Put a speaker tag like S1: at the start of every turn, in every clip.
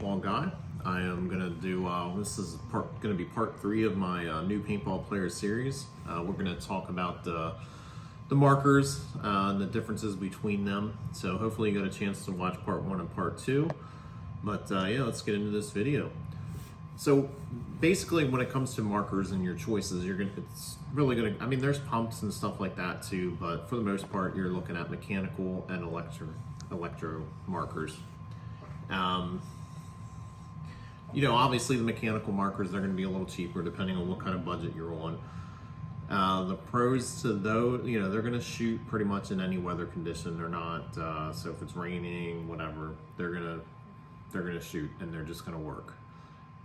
S1: Paintball Guy. I am gonna do, this is gonna be part 3 of my new Paintball Player series. We're gonna talk about the markers and the differences between them. So hopefully you got a chance to watch part 1 and part 2. But yeah, let's get into this video. So basically when it comes to markers and your choices, it's really gonna, I mean, there's pumps and stuff like that too, but for the most part, you're looking at mechanical and electro markers. You know, obviously the mechanical markers, they're going to be a little cheaper depending on what kind of budget you're on. The pros to those, you know, they're going to shoot pretty much in any weather condition. They're not, so if it's raining, whatever, they're going to shoot and they're just going to work.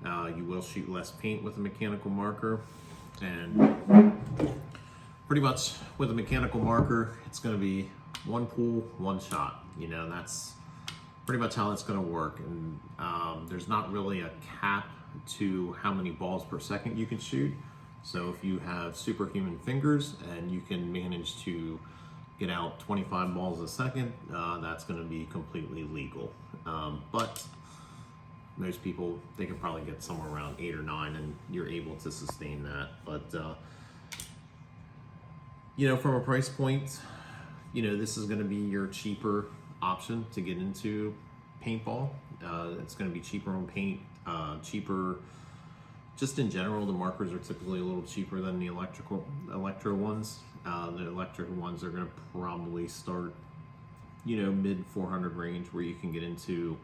S1: You will shoot less paint with a mechanical marker, and pretty much with a mechanical marker, it's going to be one pull, one shot. You know, that's pretty much how it's going to work. And there's not really a cap to how many balls per second you can shoot. So if you have superhuman fingers and you can manage to get out 25 balls a second, that's going to be completely legal. But most people, they can probably get somewhere around 8 or 9 and you're able to sustain that. But you know, from a price point, you know, this is going to be your cheaper option to get into paintball. It's going to be cheaper on paint, cheaper just in general. The markers are typically a little cheaper than the electro ones. The electric ones are going to probably start, you know, mid 400 range, where you can get into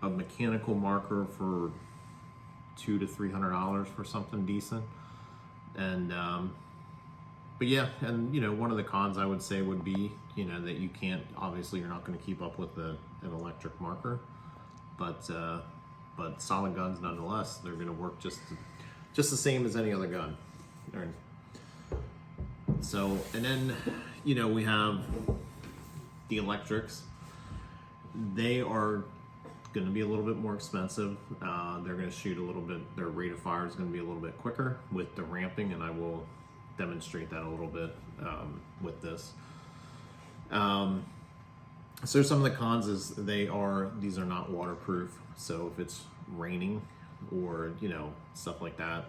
S1: a mechanical marker for $200 to $300 for something decent. And but yeah, and you know, one of the cons I would say would be, you know, that you can't, obviously you're not going to keep up with an electric marker, but solid guns nonetheless, they're going to work just the same as any other gun. So, and then, you know, we have the electrics. They are going to be a little bit more expensive. They're going to shoot a little bit, their rate of fire is going to be a little bit quicker with the ramping, and I will demonstrate that a little bit with this. So some of the cons is these are not waterproof. So if it's raining or, you know, stuff like that,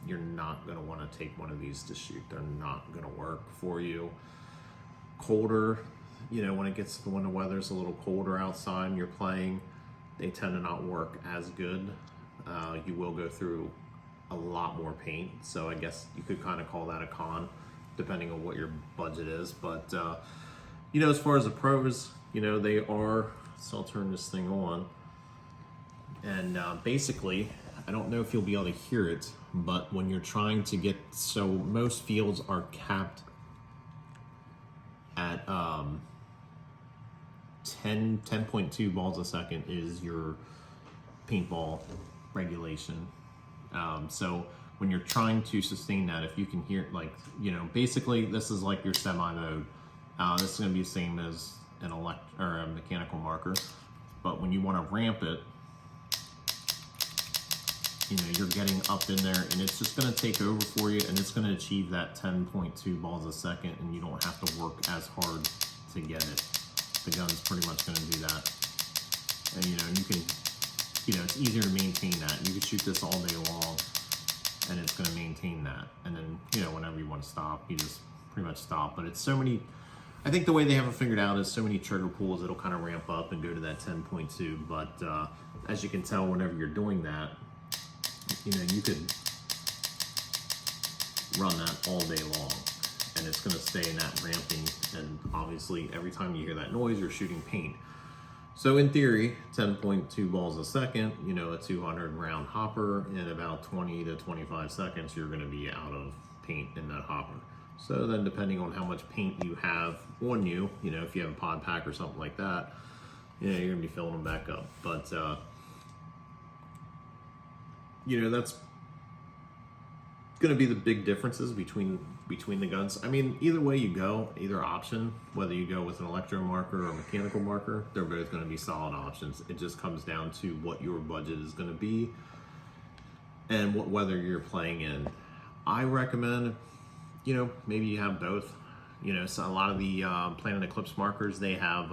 S1: you're not going to want to take one of these to shoot. They're not going to work for you. Colder, you know, when the weather's a little colder outside and you're playing, they tend to not work as good. You will go through a lot more paint, so I guess you could kind of call that a con depending on what your budget is. But you know, as far as the pros, you know, they are, so I'll turn this thing on, and basically, I don't know if you'll be able to hear it, but when you're trying to get, so most fields are capped at 10.2 balls a second is your paintball regulation. So when you're trying to sustain that, if you can hear, like, you know, basically this is like your semi mode. This is going to be the same as a mechanical marker, but when you want to ramp it, you know, you're getting up in there and it's just going to take over for you, and it's going to achieve that 10.2 balls a second, and you don't have to work as hard to get it. The gun's pretty much going to do that. And you know, you can, you know, it's easier to maintain that. You can shoot this all day long and it's going to maintain that. And then, you know, whenever you want to stop, you just pretty much stop. But it's so many, I think the way they have it figured out is so many trigger pulls, it'll kind of ramp up and go to that 10.2. But as you can tell, whenever you're doing that, you know, you could run that all day long and it's going to stay in that ramping. And obviously every time you hear that noise, you're shooting paint. So in theory, 10.2 balls a second, you know, a 200 round hopper, in about 20 to 25 seconds, you're going to be out of paint in that hopper. So then depending on how much paint you have on you, you know, if you have a pod pack or something like that, you know, you're going to be filling them back up. But, you know, that's going to be the big differences between the guns. I mean, either way you go, either option, whether you go with an electro marker or a mechanical marker, they're both going to be solid options. It just comes down to what your budget is going to be and what weather you're playing in. I recommend, you know, maybe you have both. You know, so a lot of the Planet Eclipse markers, they have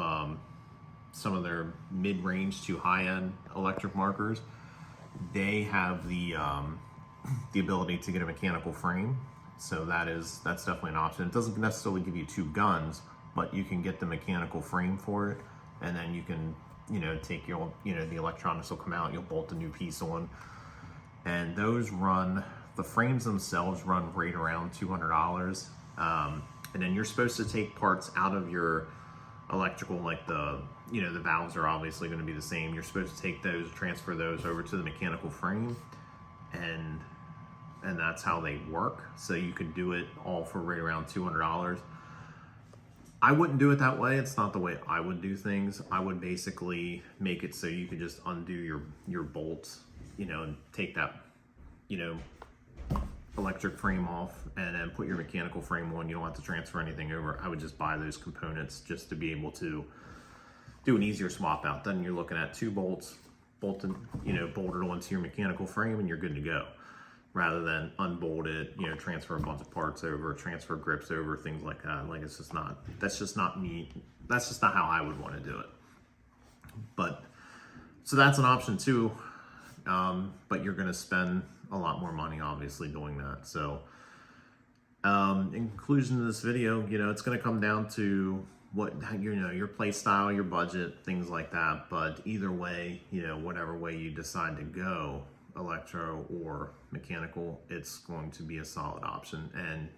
S1: some of their mid-range to high-end electric markers, they have the ability to get a mechanical frame. So that's definitely an option. It doesn't necessarily give you two guns, but you can get the mechanical frame for it, and then you can, take your, the electronics will come out, you'll bolt a new piece on, and those run, the frames themselves run right around $200. And then you're supposed to take parts out of your electrical, like the valves are obviously going to be the same. You're supposed to take those, transfer those over to the mechanical frame, and that's how they work. So you could do it all for right around $200. I wouldn't do it that way. It's not the way I would do things. I would basically make it so you could just undo your bolts, and take that, electric frame off and then put your mechanical frame on. You don't have to transfer anything over. I would just buy those components just to be able to do an easier swap out. Then you're looking at two bolts bolted onto your mechanical frame, and you're good to go, rather than unbolt it, transfer a bunch of parts over, transfer grips over, things like that. Like, that's just not me. That's just not how I would want to do it. But so that's an option too. But you're going to spend a lot more money obviously doing that. So in conclusion of this video, it's going to come down to what, your play style, your budget, things like that. But either way, whatever way you decide to go, electro or mechanical, it's going to be a solid option. And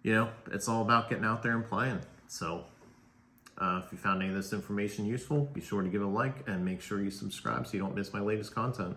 S1: it's all about getting out there and playing. So if you found any of this information useful, be sure to give it a like and make sure you subscribe so you don't miss my latest content.